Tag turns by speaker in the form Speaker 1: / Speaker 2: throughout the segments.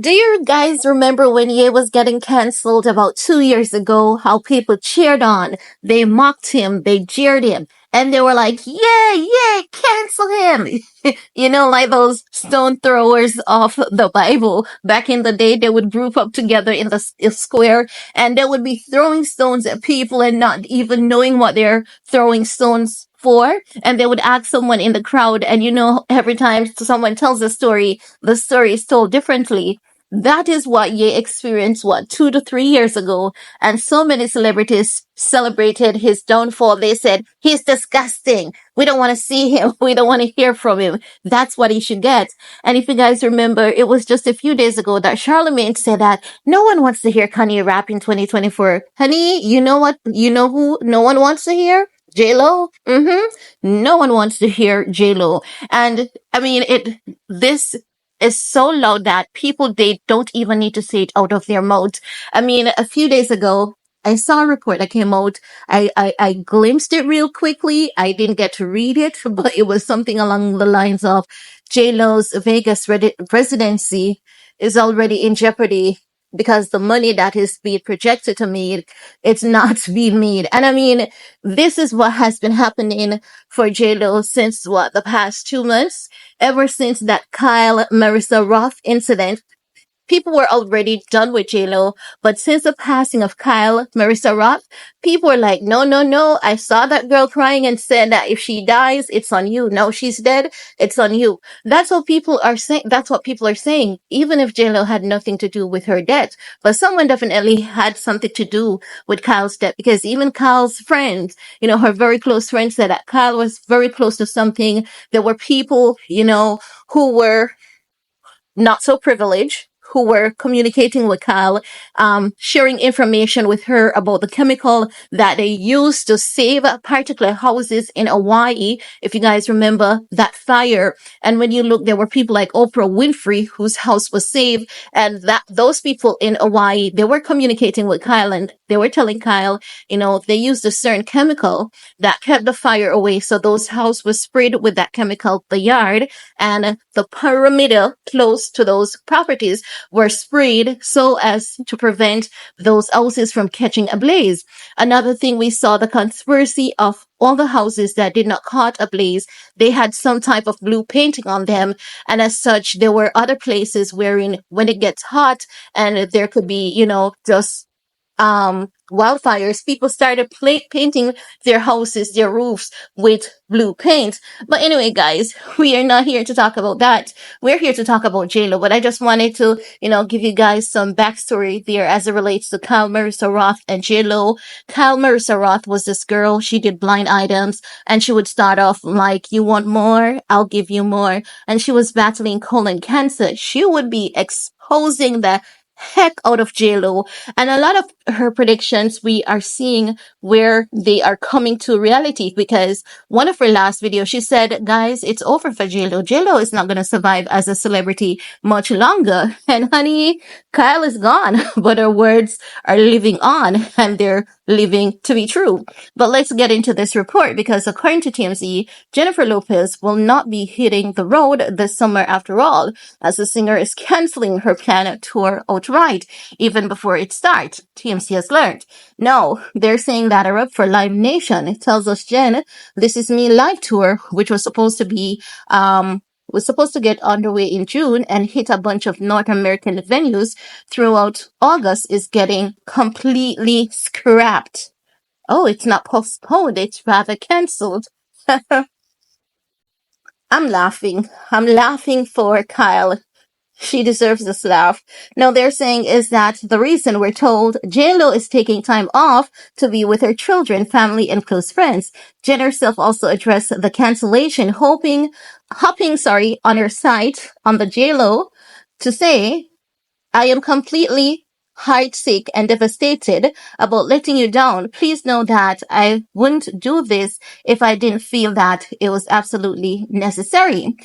Speaker 1: Do you guys remember when Ye was getting cancelled about 2 years ago? How people cheered on, they mocked him, they jeered him, and they were like, "Yay, yay, cancel him!" Like those stone throwers of the Bible. Back in the day, they would group up together in the square, and they would be throwing stones at people and not even knowing what they're throwing stones for. And they would ask someone in the crowd, and every time someone tells a story, the story is told differently. That is what Ye experienced, 2 to 3 years ago. And so many celebrities celebrated his downfall. They said, he's disgusting. We don't want to see him. We don't want to hear from him. That's what he should get. And if you guys remember, it was just a few days ago that Charlemagne said that no one wants to hear Kanye rap in 2024. Honey, you know what? You know who no one wants to hear? J-Lo? No one wants to hear J-Lo. And I mean, this is so loud that people, they don't even need to say it out of their mouth. I mean, a few days ago, I saw a report that came out. I glimpsed it real quickly. I didn't get to read it, but it was something along the lines of J-Lo's Vegas residency is already in jeopardy because the money that is being projected to me, it's not being made. And I mean, this is what has been happening for J-Lo since the past 2 months, ever since that Kyle Marissa Roth incident. People were already done with J-Lo, but since the passing of Kyle Marissa Roth, people were like, no, no, no. I saw that girl crying and said that if she dies, it's on you. No, she's dead. It's on you. That's what people are saying. That's what people are saying, even if J-Lo had nothing to do with her death. But someone definitely had something to do with Kyle's death, because even Kyle's friends, her very close friends, said that Kyle was very close to something. There were people, who were not so privileged, who were communicating with Kyle, sharing information with her about the chemical that they used to save particular houses in Hawaii. If you guys remember that fire. And when you look, there were people like Oprah Winfrey whose house was saved. And those people in Hawaii, they were communicating with Kyle, and they were telling Kyle, they used a certain chemical that kept the fire away. So those houses were sprayed with that chemical, the yard, and the perimeter close to those properties were sprayed so as to prevent those houses from catching ablaze. Another thing, we saw the conspiracy of all the houses that did not caught ablaze. They had some type of blue painting on them. And as such, there were other places wherein when it gets hot and there could be, just wildfires, people started painting their houses, their roofs with blue paint. But anyway, guys, we are not here to talk about that. We're here to talk about J-Lo. But I just wanted to, give you guys some backstory there as it relates to Kyle Marissa Roth and J-Lo. Kyle Marissa Roth was this girl. She did blind items, and she would start off like, you want more? I'll give you more. And she was battling colon cancer. She would be exposing the heck out of J-Lo, and a lot of her predictions we are seeing where they are coming to reality, because one of her last videos, she said, guys, it's over for J-Lo. J-Lo is not going to survive as a celebrity much longer. And honey, Kyle is gone, but her words are living on, and they're living to be true. But let's get into this report, because according to TMZ, Jennifer Lopez will not be hitting the road this summer after all, as the singer is canceling her planned tour outright, even before it starts, TMZ has learned. No, they're saying that are up for Live Nation. It tells us, Jen, This Is Me live tour, which was supposed to get underway in June and hit a bunch of North American venues throughout August, is getting completely scrapped. Oh, it's not postponed, it's rather canceled. I'm laughing. I'm laughing for Kyle. She deserves this laugh. Now, they're saying is that the reason, we're told, J-Lo is taking time off to be with her children, family, and close friends. Jen herself also addressed the cancellation, hopping, on her site on the J-Lo to say, I am completely heartsick and devastated about letting you down. Please know that I wouldn't do this if I didn't feel that it was absolutely necessary.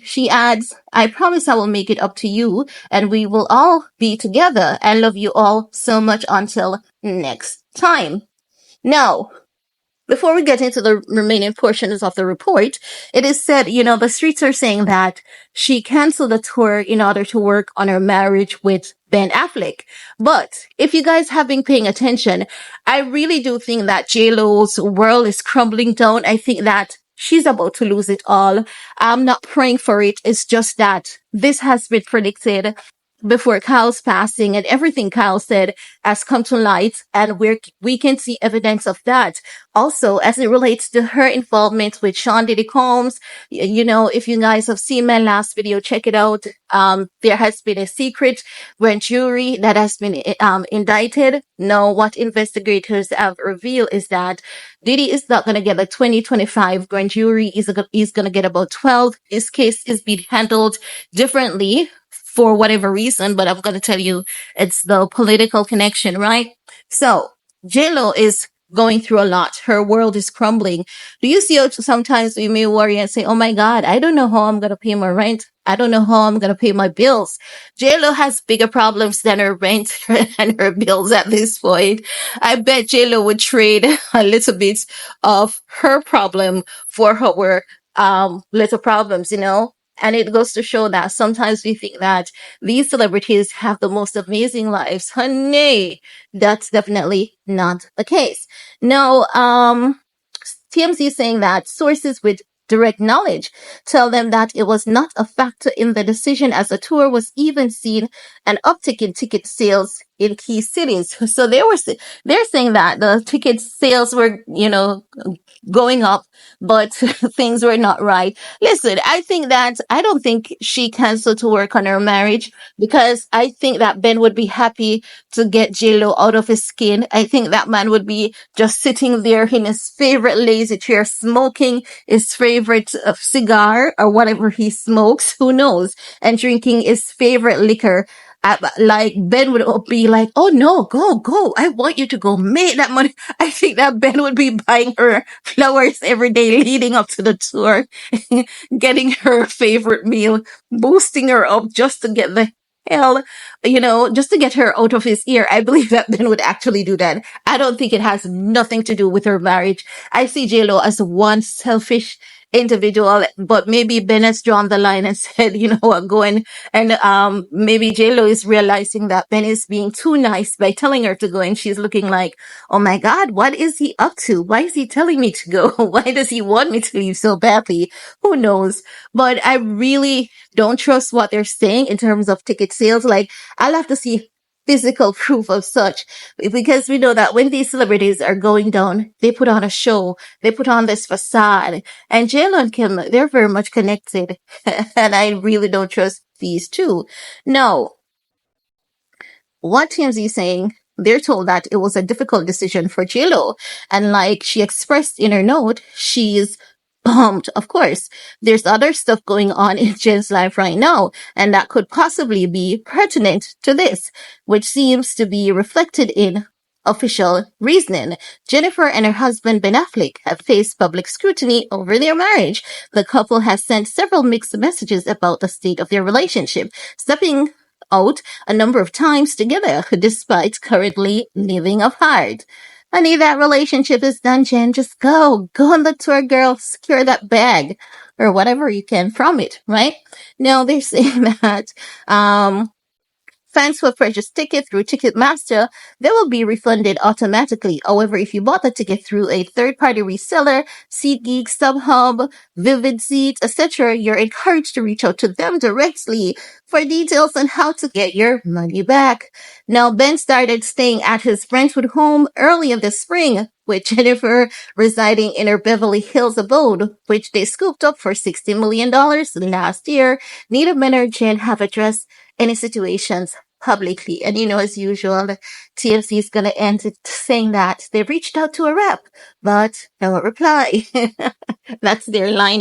Speaker 1: She adds, I promise I will make it up to you and we will all be together. I love you all so much until next time. Now, before we get into the remaining portions of the report, it is said, the streets are saying that she canceled the tour in order to work on her marriage with Ben Affleck. But if you guys have been paying attention, I really do think that JLo's world is crumbling down. I think that she's about to lose it all. I'm not praying for it. It's just that this has been predicted before Kyle's passing, and everything Kyle said has come to light, and we can see evidence of that. Also, as it relates to her involvement with Sean Diddy Combs, if you guys have seen my last video, check it out. There has been a secret grand jury that has been indicted. Now, what investigators have revealed is that Diddy is not going to get a 2025 grand jury. He's going to get about 12. His case is being handled differently for whatever reason, but I'm going to tell you it's the political connection, right? So JLo is going through a lot. Her world is crumbling. Do you see how sometimes we may worry and say, oh my God, I don't know how I'm going to pay my rent. I don't know how I'm going to pay my bills. JLo has bigger problems than her rent and her bills at this point. I bet JLo would trade a little bit of her problem for her little problems, And it goes to show that sometimes we think that these celebrities have the most amazing lives. Honey, that's definitely not the case. No, TMZ is saying that sources with direct knowledge tell them that it was not a factor in the decision, as the tour was even seen an uptick in ticket sales in key cities. So they're saying that the ticket sales were, going up, but things were not right. Listen, I don't think she canceled to work on her marriage, because I think that Ben would be happy to get JLo out of his skin. I think that man would be just sitting there in his favorite lazy chair, smoking his favorite cigar or whatever he smokes, who knows, and drinking his favorite liquor. Like Ben would be like, oh no, go. I want you to go make that money. I think that Ben would be buying her flowers every day leading up to the tour, getting her favorite meal, boosting her up just to get the hell, just to get her out of his ear. I believe that Ben would actually do that. I don't think it has nothing to do with her marriage. I see JLo as one selfish individual, but maybe Ben has drawn the line and said, you know what, go in. And maybe JLo is realizing that Ben is being too nice by telling her to go, and she's looking like, oh my God, what is he up to? Why is he telling me to go? Why does he want me to leave so badly? Who knows? But I really don't trust what they're saying in terms of ticket sales. Like, I'll have to see physical proof of such, because we know that when these celebrities are going down, they put on a show, they put on this facade, and JLo and Kim, they're very much connected, and I really don't trust these two. No, what TMZ is saying, they're told that it was a difficult decision for JLo. And like she expressed in her note, she's bummed. Of course, there's other stuff going on in Jen's life right now, and that could possibly be pertinent to this, which seems to be reflected in official reasoning. Jennifer and her husband Ben Affleck have faced public scrutiny over their marriage. The couple has sent several mixed messages about the state of their relationship, stepping out a number of times together, despite currently living apart. Honey, that relationship is done, Jen. Just go on the tour, girl. Secure that bag or whatever you can from it, right? Now they're saying that, fans who have purchased tickets through Ticketmaster, they will be refunded automatically. However, if you bought the ticket through a third-party reseller, SeatGeek, StubHub, Vivid Seats, etc., you're encouraged to reach out to them directly for details on how to get your money back. Now, Ben started staying at his Brentwood home earlier this spring, with Jennifer residing in her Beverly Hills abode, which they scooped up for $60 million last year. Neither Ben or Jen have addressed any situations publicly. And as usual, TFC is going to end it saying that they reached out to a rep, but no reply. That's their line.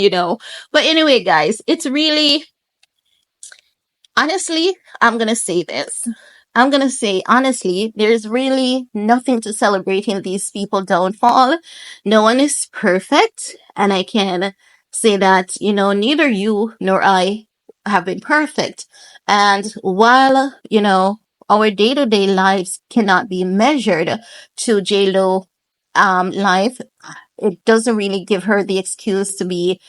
Speaker 1: But anyway, guys, it's really, honestly, I'm going to say this. I'm going to say, honestly, there's really nothing to celebrate in these people's downfall. No one is perfect. And I can say that, neither you nor I have been perfect. And while, our day-to-day lives cannot be measured to JLo life, it doesn't really give her the excuse to be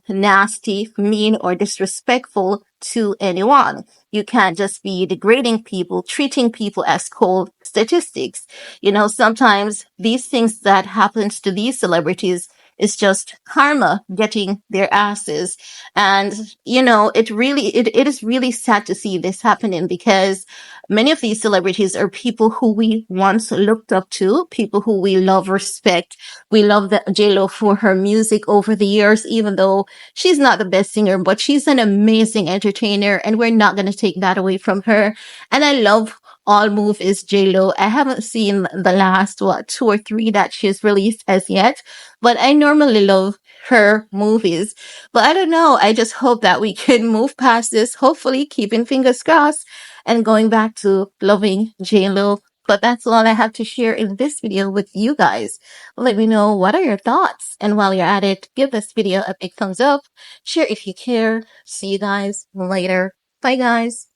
Speaker 1: nasty, mean, or disrespectful to anyone. You can't just be degrading people, treating people as cold statistics. You know, sometimes these things that happens to these celebrities is just karma getting their asses. And, you know, it is really sad to see this happening because many of these celebrities are people who we once looked up to, people who we love, respect. We love the J-Lo for her music over the years, even though she's not the best singer, but she's an amazing entertainer, and we're not going to take that away from her. And I love all movies J-Lo. I haven't seen the last, two or three that she's released as yet, but I normally love her movies. But I don't know. I just hope that we can move past this, hopefully keeping fingers crossed and going back to loving J-Lo. But that's all I have to share in this video with you guys. Let me know what are your thoughts. And while you're at it, give this video a big thumbs up. Share if you care. See you guys later. Bye guys.